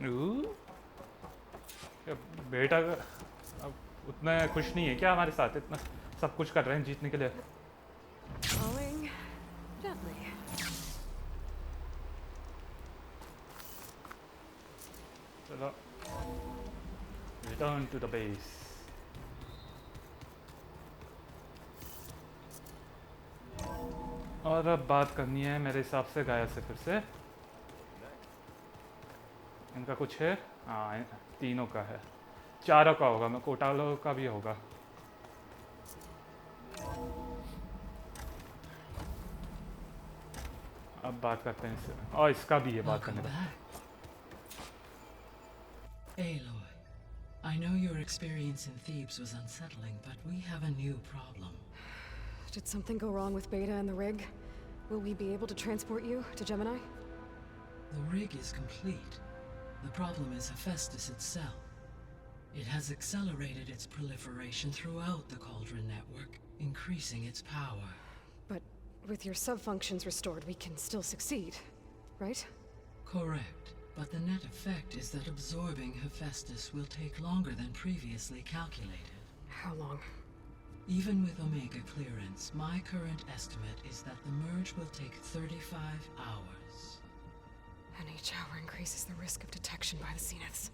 क्या बेटा अब उतना खुश नहीं है क्या हमारे साथ? इतना सब कुछ कर रहे हैं जीतने के लिए। Falling gently. चलो रिटर्न टू द बेस। और अब बात करनी है मेरे हिसाब से गाया से फिर से। इनका कुछ है, हाँ तीनों का है, चारों का होगा, मैं कोटालो का भी होगा। अब बात करते हैं इससे, और इसका भी है बात करने का। Aloy, I know your experience in Thebes was unsettling, but we have a new problem. Did something go wrong with Beta and the rig? Will we be able to transport you to Gemini? The rig is complete. The problem is Hephaestus itself. It has accelerated its proliferation throughout the Cauldron network, increasing its power. But with your sub-functions restored, we can still succeed, right? Correct. But the net effect is that absorbing Hephaestus will take longer than previously calculated. How long? Even with Omega clearance, my current estimate is that the merge will take 35 hours. And each hour increases the risk of detection by the Zeniths.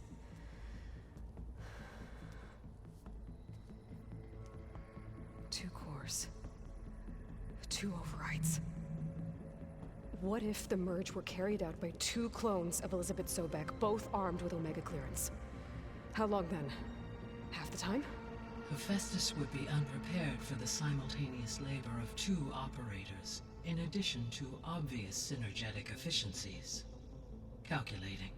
Two cores. Two overrides. What if the merge were carried out by two clones of Elizabeth Sobek, both armed with Omega clearance? How long then? Half the time? Hephaestus would be unprepared for the simultaneous labor of two operators, in addition to obvious synergetic efficiencies. Calculating.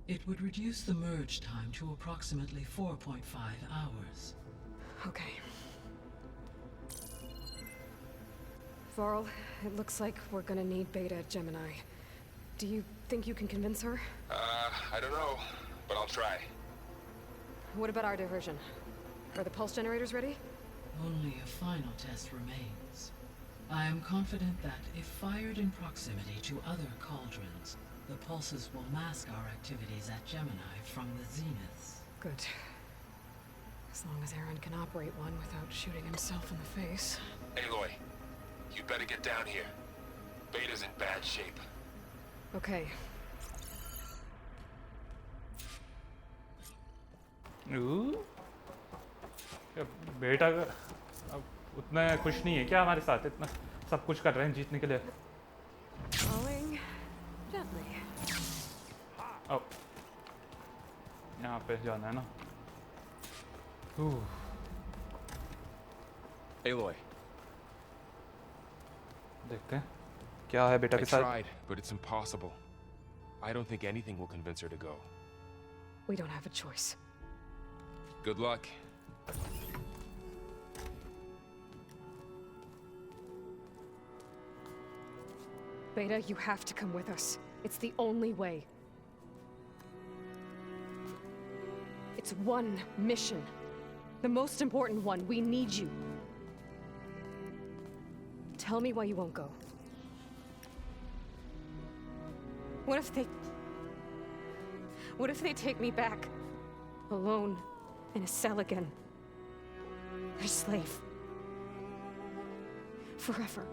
It would reduce the merge time to approximately 4.5 hours. Okay. Varl, it looks like we're gonna need Beta at Gemini. Do you think you can convince her? I don't know, but I'll try. What about our diversion? Are the pulse generators ready? Only a final test remains. I am confident that if fired in proximity to other cauldrons, the pulses will mask our activities at Gemini from the zeniths. Good. As long as Aaron can operate one without shooting himself in the face. Aloy, you better get down here. Beta's in bad shape. Okay. क्या बेटा अब उतना खुश नहीं है क्या हमारे साथ? इतना सब कुछ कर रहे हैं जीतने के लिए। Falling gently. अब यहाँ पे जाना है ना। Aloy, देखते हैं क्या है बेटा I के साथ। tried, but it's impossible. I don't think anything will convince her to go. We don't have a choice. Good luck. Beta, you have to come with us. It's the only way. It's one mission. The most important one. We need you. Tell me why you won't go. What if they take me back? Alone, in a cell again. A slave. Forever.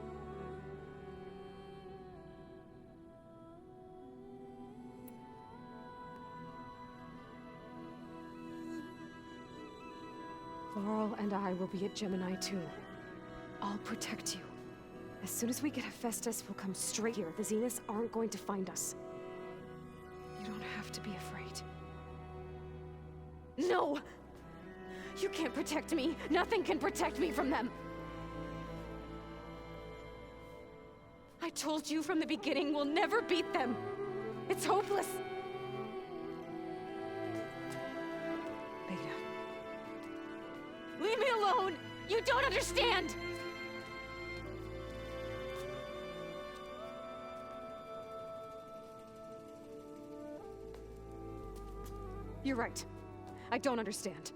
Varl and I will be at Gemini too. I'll protect you. As soon as we get Hephaestus, we'll come straight here. The Zeniths aren't going to find us. You don't have to be afraid. No! You can't protect me. Nothing can protect me from them. I told you from the beginning, we'll never beat them. It's hopeless. Beta. Leave me alone! You don't understand! You're right. I don't understand.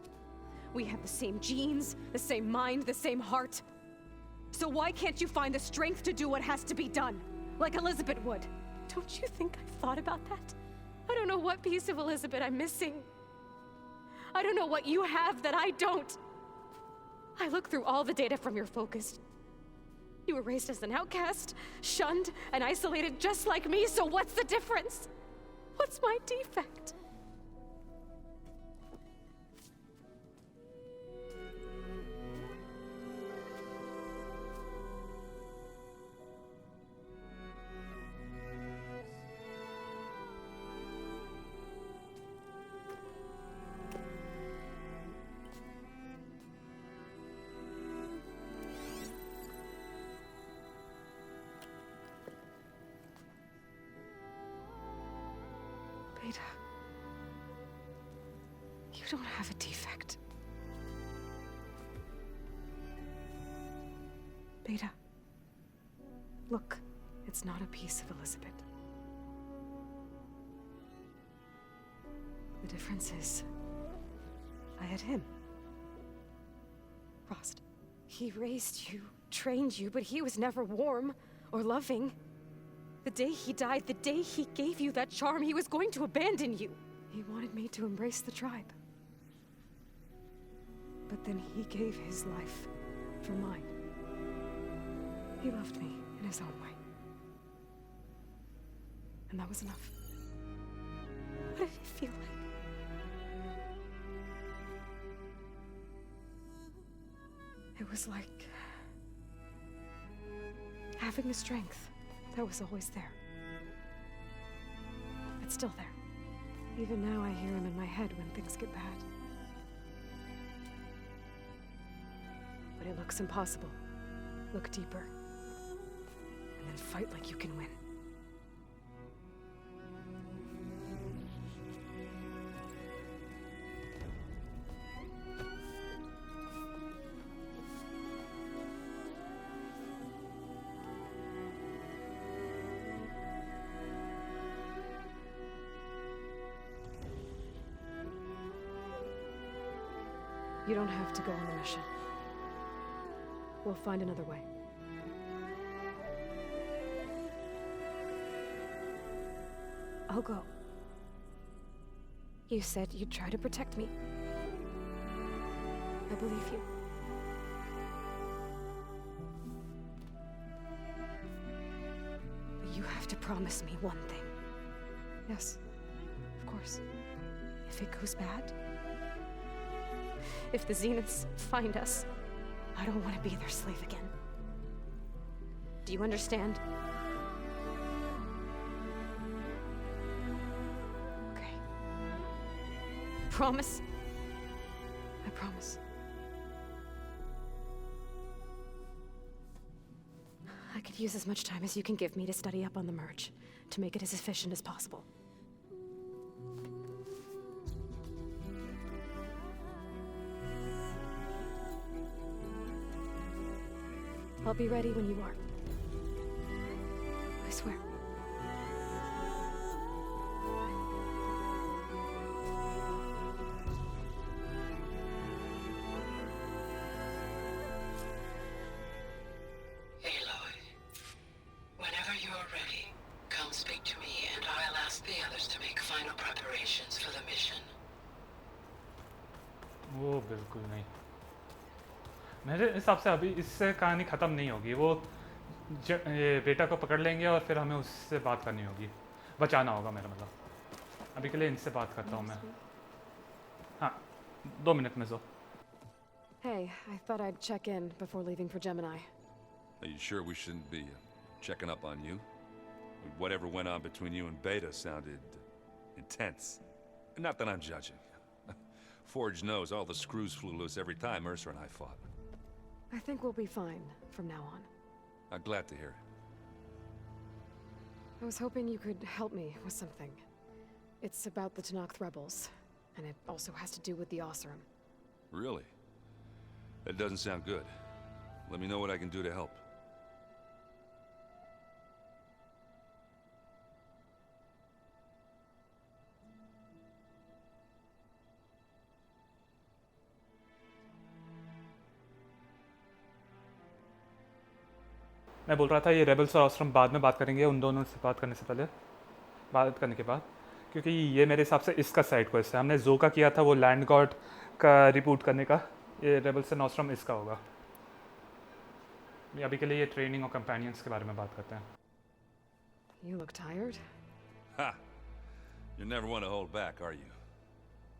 We have the same genes, the same mind, the same heart. So why can't you find the strength to do what has to be done? Like Elizabeth would. Don't you think I've thought about that? I don't know what piece of Elizabeth I'm missing. I don't know what you have that I don't. I look through all the data from your focus. You were raised as an outcast, shunned, and isolated just like me, so what's the difference? What's my defect? Beta, you don't have a defect. Beta, look, it's not a piece of Elizabeth. The difference is, I had him. Frost. He raised you, trained you, but he was never warm or loving. The day he died, the day he gave you that charm, he was going to abandon you. He wanted me to embrace the tribe. But then he gave his life for mine. He loved me in his own way. And that was enough. What did it feel like? It was like having the strength that was always there. It's still there. Even now I hear him in my head when things get bad. But it looks impossible. Look deeper. And then fight like you can win. You don't have to go on the mission. We'll find another way. I'll go. You said you'd try to protect me. I believe you. But you have to promise me one thing. Yes, of course. If it goes bad, if the Zeniths find us, I don't want to be their slave again. Do you understand? Okay. Promise? I promise. I could use as much time as you can give me to study up on the merge, to make it as efficient as possible. I'll be ready when you are. I swear. Aloy, whenever you're ready, come speak to me and I'll ask the others to make final preparations for the mission. वो बिल्कुल नहीं. मेरे हिसाब से अभी इससे कहानी ख़त्म नहीं होगी. वो ये बेटा को पकड़ लेंगे और फिर हमें उससे बात करनी होगी. बचाना होगा मेरा मतलब. अभी के लिए इनसे बात करता हूँ मैं. हाँ, 2 मिनट में जो. Hey, I thought I'd check in before leaving for Gemini. Are you sure we shouldn't be checking up on you? Whatever went on between you and Beta sounded intense. Not that I'm judging. Forge knows all the screws flew loose every time Mercer and I fought. I think we'll be fine from now on. I'm glad to hear it. I was hoping you could help me with something. It's about the Tenakth rebels, and it also has to do with the Oseram. Really? That doesn't sound good. Let me know what I can do to help. मैं बोल रहा था ये rebels और ऑसरम बाद में बात करेंगे, उन दोनों से बात करने से पहले, बात करने के बाद क्योंकि ये मेरे हिसाब से इसका साइड क्वेस्ट है। हमने जो का किया था वो लैंड गॉड का रिपोर्ट करने का, ये रेबल से नॉस्ट्रम इसका होगा। अभी के लिए ये ट्रेनिंग और कंपेनियंस के बारे में बात करते हैं। You look tired. Ha! You never want to hold back, are you?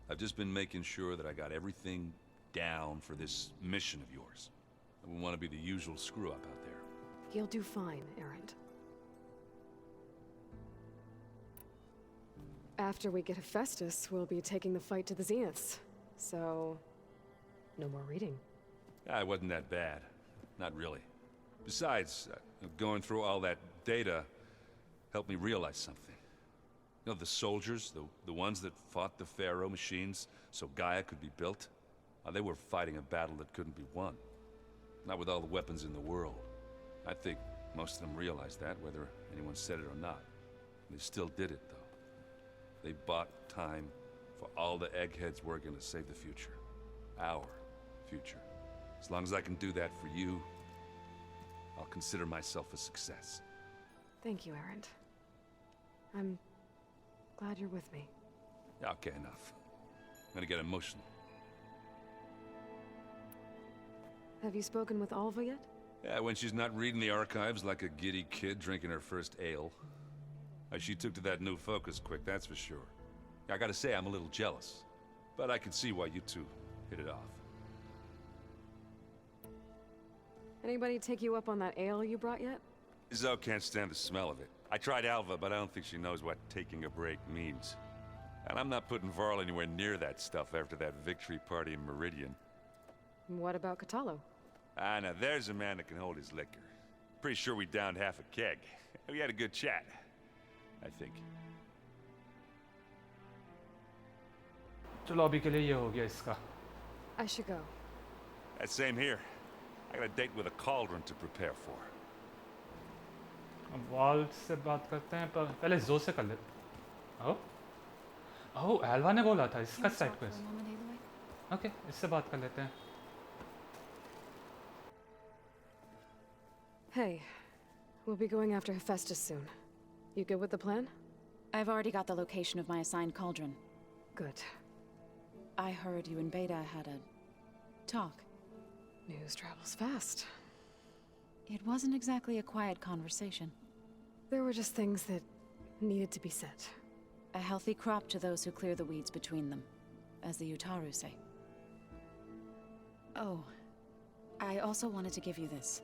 I've just been making sure that I got everything down for this mission of yours. I wouldn't want to be the usual screw-up out there. You'll do fine, Errant. After we get Hephaestus, we'll be taking the fight to the Zeniths. So, no more reading. It wasn't that bad. Not really. Besides, going through all that data helped me realize something. You know, the soldiers, the ones that fought the Pharaoh machines so Gaia could be built, they were fighting a battle that couldn't be won. Not with all the weapons in the world. I think most of them realized that, whether anyone said it or not. They still did it, though. They bought time for all the eggheads working to save the future. Our future. As long as I can do that for you, I'll consider myself a success. Thank you, Errant. I'm glad you're with me. Okay, enough. I'm gonna get emotional. Have you spoken with Alva yet? Yeah, when she's not reading the archives like a giddy kid drinking her first ale. She took to that new focus quick, that's for sure. I gotta say, I'm a little jealous. But I can see why you two hit it off. Anybody take you up on that ale you brought yet? Zoe can't stand the smell of it. I tried Alva, but I don't think she knows what taking a break means. And I'm not putting Varl anywhere near that stuff after that victory party in Meridian. What about Catalo? Now there's a man that can hold his liquor. Pretty sure we downed half a keg. We had a good chat, I think. चलो अभी के लिए ये हो गया इसका। I should go. Same here. I got a date with a cauldron to prepare for. अब wall से बात करते हैं, पर पहले जो से कर लेते। ओह एल्वा ने बोला था इसका साइड क्वेस्ट। ओके, इससे बात कर लेते हैं। Hey, we'll be going after Hephaestus soon. You good with the plan? I've already got the location of my assigned cauldron. Good. I heard you and Beta had a talk. News travels fast. It wasn't exactly a quiet conversation. There were just things that needed to be said. A healthy crop to those who clear the weeds between them, as the Utaru say. Oh, I also wanted to give you this.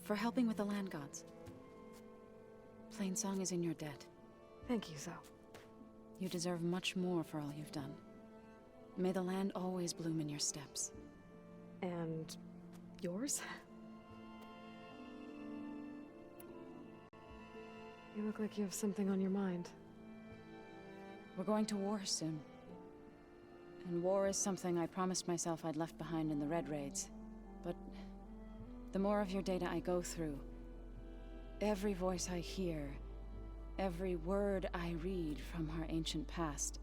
For helping with the land gods. Plainsong is in your debt. Thank you, Zoe. You deserve much more for all you've done. May the land always bloom in your steps. And yours? You look like you have something on your mind. We're going to war soon. And war is something I promised myself I'd left behind in the Red Raids. But the more of your data I go through, every voice I hear, every word I read from our ancient past,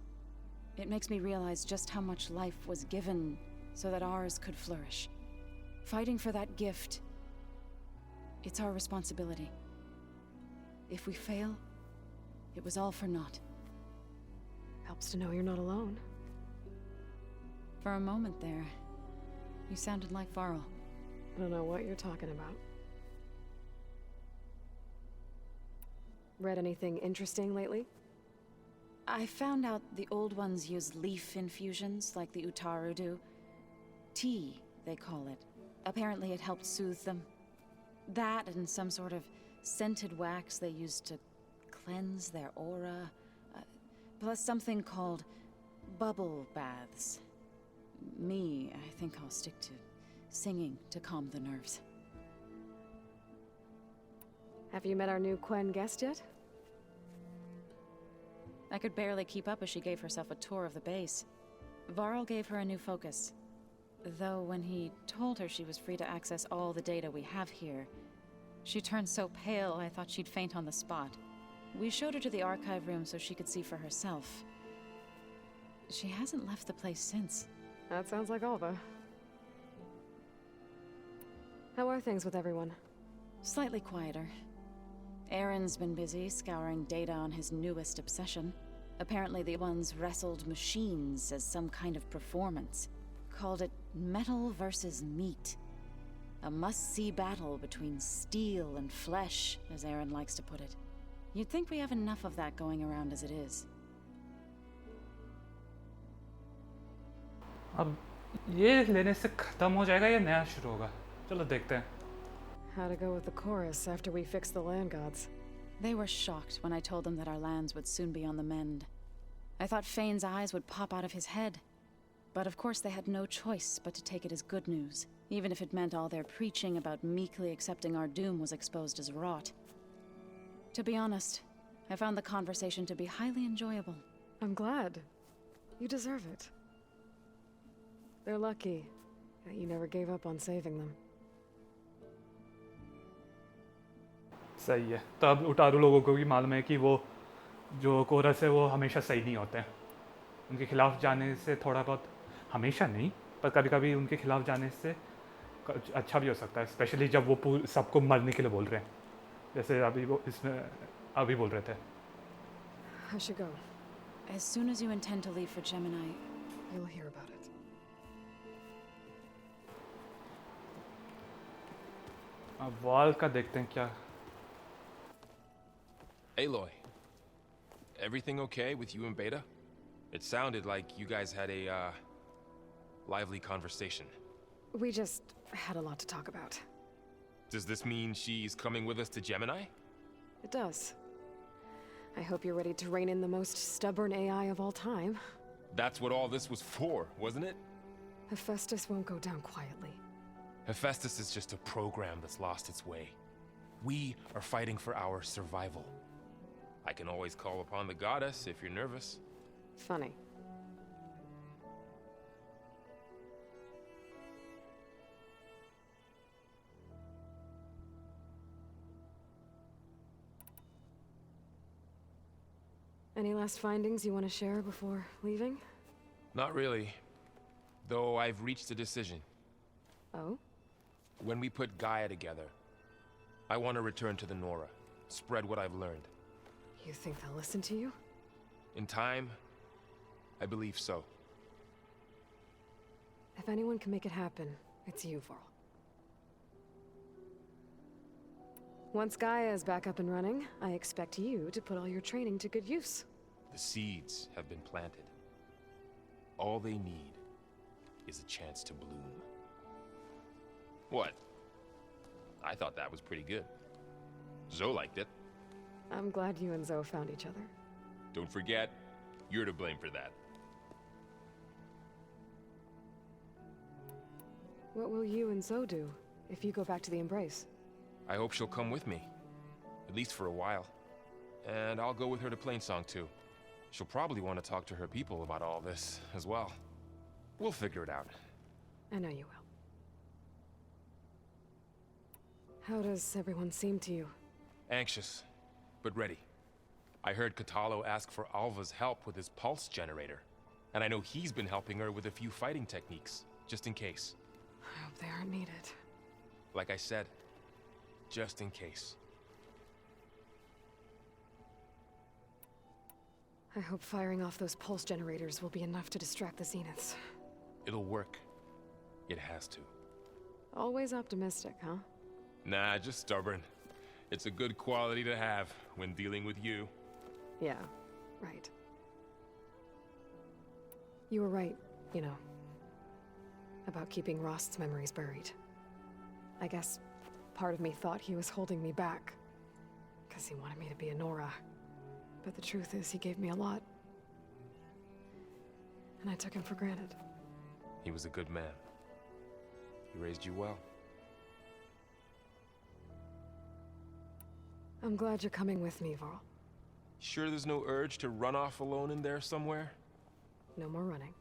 it makes me realize just how much life was given so that ours could flourish. Fighting for that gift, it's our responsibility. If we fail, it was all for naught. Helps to know you're not alone. For a moment there, you sounded like Varl. I don't know what you're talking about. Read anything interesting lately? I found out the old ones use leaf infusions like the Utaru do. Tea, they call it. Apparently it helped soothe them. That and some sort of scented wax they used to cleanse their aura. Plus something called bubble baths. Me, I think I'll stick to singing to calm the nerves. Have you met our new Quen guest yet? I could barely keep up as she gave herself a tour of the base. Varl gave her a new focus. Though when he told her she was free to access all the data we have here, she turned so pale I thought she'd faint on the spot. We showed her to the archive room so she could see for herself. She hasn't left the place since. That sounds like Alva. How are things with everyone? Slightly quieter. Aaron's been busy scouring data on his newest obsession. Apparently the ones wrestled machines as some kind of performance. Called it metal versus meat. A must-see battle between steel and flesh, as Aaron likes to put it. You'd think we have enough of that going around as it is. अब ये लेने से खत्म हो जाएगा या नया शुरू होगा? चलो देखते हैं. How to go with the chorus after we fix the land gods? They were shocked when I told them that our lands would soon be on the mend. I thought Fane's eyes would pop out of his head. But of course they had no choice but to take it as good news, even if it meant all their preaching about meekly accepting our doom was exposed as rot. To be honest, I found the conversation to be highly enjoyable. I'm glad. You deserve it. They're lucky that you never gave up on saving them. सही है. तब उटारू लोगों को भी मालूम है कि वो जो कोरस है वो हमेशा सही नहीं होते हैं. उनके खिलाफ जाने से थोड़ा बहुत, हमेशा नहीं, पर कभी कभी उनके खिलाफ जाने से अच्छा भी हो सकता है, स्पेशली जब वो सबको मरने के लिए बोल रहे हैं, जैसे अभी वो इसमें अभी बोल रहे थे. I should go. As soon as you intend to leave for Gemini, You'll hear about it. अब वॉल का देखते हैं क्या. Aloy, everything okay with you and Beta? It sounded like you guys had a, lively conversation. We just had a lot to talk about. Does this mean she's coming with us to Gemini? It does. I hope you're ready to rein in the most stubborn AI of all time. That's what all this was for, wasn't it? Hephaestus won't go down quietly. Hephaestus is just a program that's lost its way. We are fighting for our survival. I can always call upon the goddess if you're nervous. Funny. Any last findings you want to share before leaving? Not really. Though I've reached a decision. Oh? When we put Gaia together, I want to return to the Nora. Spread what I've learned. You think they'll listen to you? In time, I believe so. If anyone can make it happen, it's you, Varl. Once Gaia is back up and running, I expect you to put all your training to good use. The seeds have been planted. All they need is a chance to bloom. What? I thought that was pretty good. Zoe liked it. I'm glad you and Zoe found each other. Don't forget, you're to blame for that. What will you and Zoe do if you go back to the Embrace? I hope she'll come with me. At least for a while. And I'll go with her to Plainsong too. She'll probably want to talk to her people about all this as well. We'll figure it out. I know you will. How does everyone seem to you? Anxious, but ready. I heard Katalo ask for Alva's help with his pulse generator. And I know he's been helping her with a few fighting techniques, just in case. I hope they aren't needed. Like I said, just in case. I hope firing off those pulse generators will be enough to distract the Zeniths. It'll work. It has to. Always optimistic, huh? Nah, just stubborn. It's a good quality to have when dealing with you. Yeah, right. You were right, you know, about keeping Rost's memories buried. I guess part of me thought he was holding me back, because he wanted me to be a Nora. But the truth is, he gave me a lot. And I took him for granted. He was a good man. He raised you well. I'm glad you're coming with me, Varl. Sure there's no urge to run off alone in there somewhere? No more running.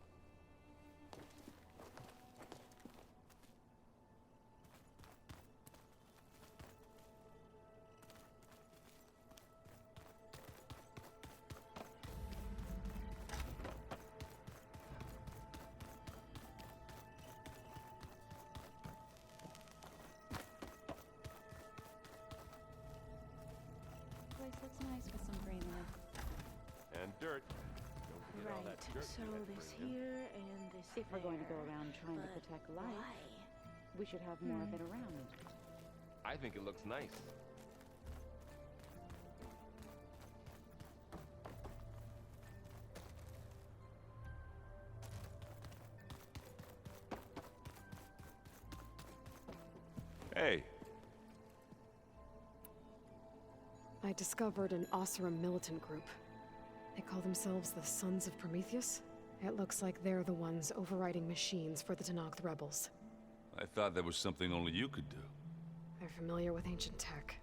place looks nice with some green in it. And dirt. Right. So this here and this If we're going to go there. around trying to But protect life, why? we should have more of it around. I think it looks nice. Hey, I discovered an Oseram militant group. They call themselves the Sons of Prometheus. It looks like they're the ones overriding machines for the Tenakth rebels. I thought that was something only you could do. They're familiar with ancient tech,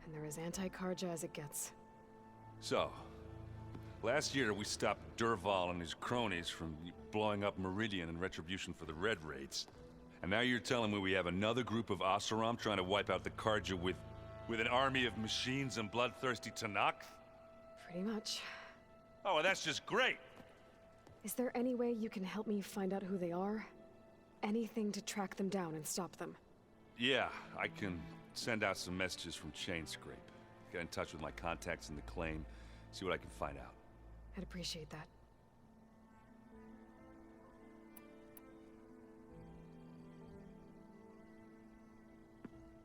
and they're as anti-Karja as it gets. So, last year we stopped Durval and his cronies from blowing up Meridian in retribution for the Red Raids. And now you're telling me we have another group of Oseram trying to wipe out the Karja with an army of machines and bloodthirsty Tenakth? Pretty much. Oh, well, that's just great! Is there any way you can help me find out who they are? Anything to track them down and stop them. Yeah, I can send out some messages from Chainscrape. Get in touch with my contacts in the claim, see what I can find out. I'd appreciate that.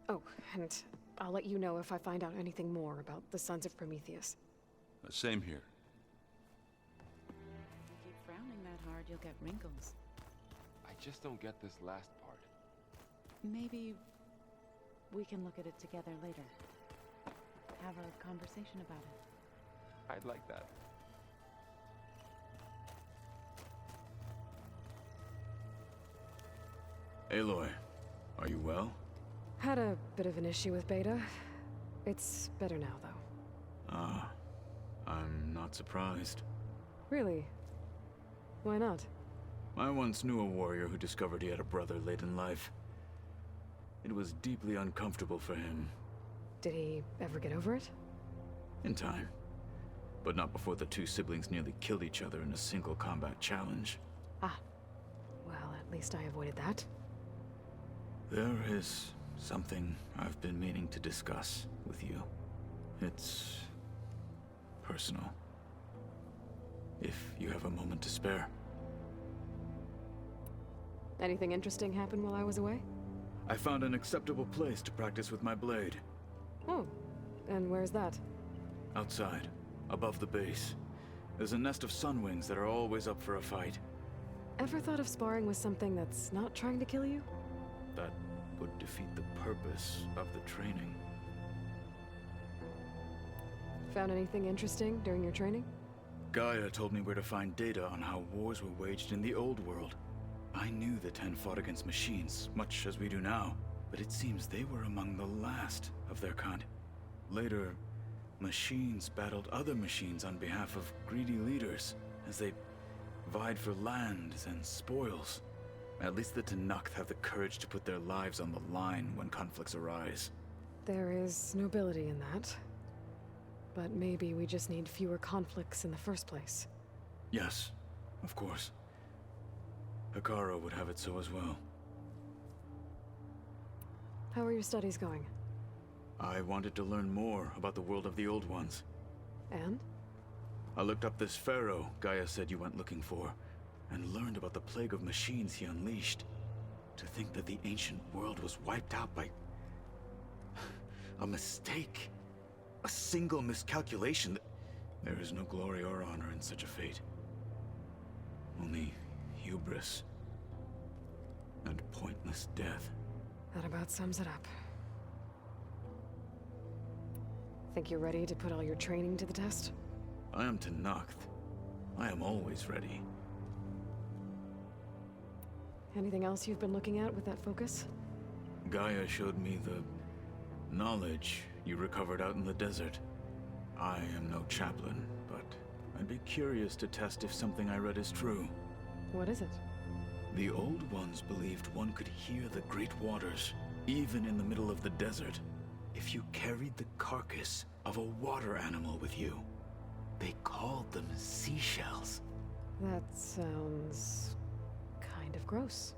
Oh, and I'll let you know if I find out anything more about the Sons of Prometheus. Same here. If you keep frowning that hard, you'll get wrinkles. I just don't get this last part. Maybe we can look at it together later. Have a conversation about it. I'd like that. Aloy, are you well? Had a bit of an issue with Beta. It's better now, though. Ah, I'm not surprised. Really? Why not? I once knew a warrior who discovered he had a brother late in life. It was deeply uncomfortable for him. Did he ever get over it? In time. But not before the two siblings nearly killed each other in a single combat challenge. Ah. Well, at least I avoided that. There is something I've been meaning to discuss with you. It's personal. If you have a moment to spare. Anything interesting happen while I was away? I found an acceptable place to practice with my blade. Oh, and where's that? Outside, above the base. There's a nest of sunwings that are always up for a fight. Ever thought of sparring with something that's not trying to kill you? That would defeat the purpose of the training. Found anything interesting during your training? Gaia told me where to find data on how wars were waged in the old world. I knew the Ten fought against machines, much as we do now, but it seems they were among the last of their kind. Later, machines battled other machines on behalf of greedy leaders, as they vied for lands and spoils. At least the Tenakth have the courage to put their lives on the line when conflicts arise. There is nobility in that. But maybe we just need fewer conflicts in the first place. Yes, of course. Hekara would have it so as well. How are your studies going? I wanted to learn more about the world of the Old Ones. And? I looked up this pharaoh Gaia said you went looking for, and learned about the plague of machines he unleashed. To think that the ancient world was wiped out by a mistake. A single miscalculation. There is no glory or honor in such a fate. Only hubris and pointless death. That about sums it up. Think you're ready to put all your training to the test? I am Tenakth. I am always ready. Anything else you've been looking at with that focus? Gaia showed me the knowledge you recovered out in the desert. I am no chaplain, but I'd be curious to test if something I read is true. What is it? The Old Ones believed one could hear the great waters, even in the middle of the desert, if you carried the carcass of a water animal with you. They called them seashells. That sounds kind of gross.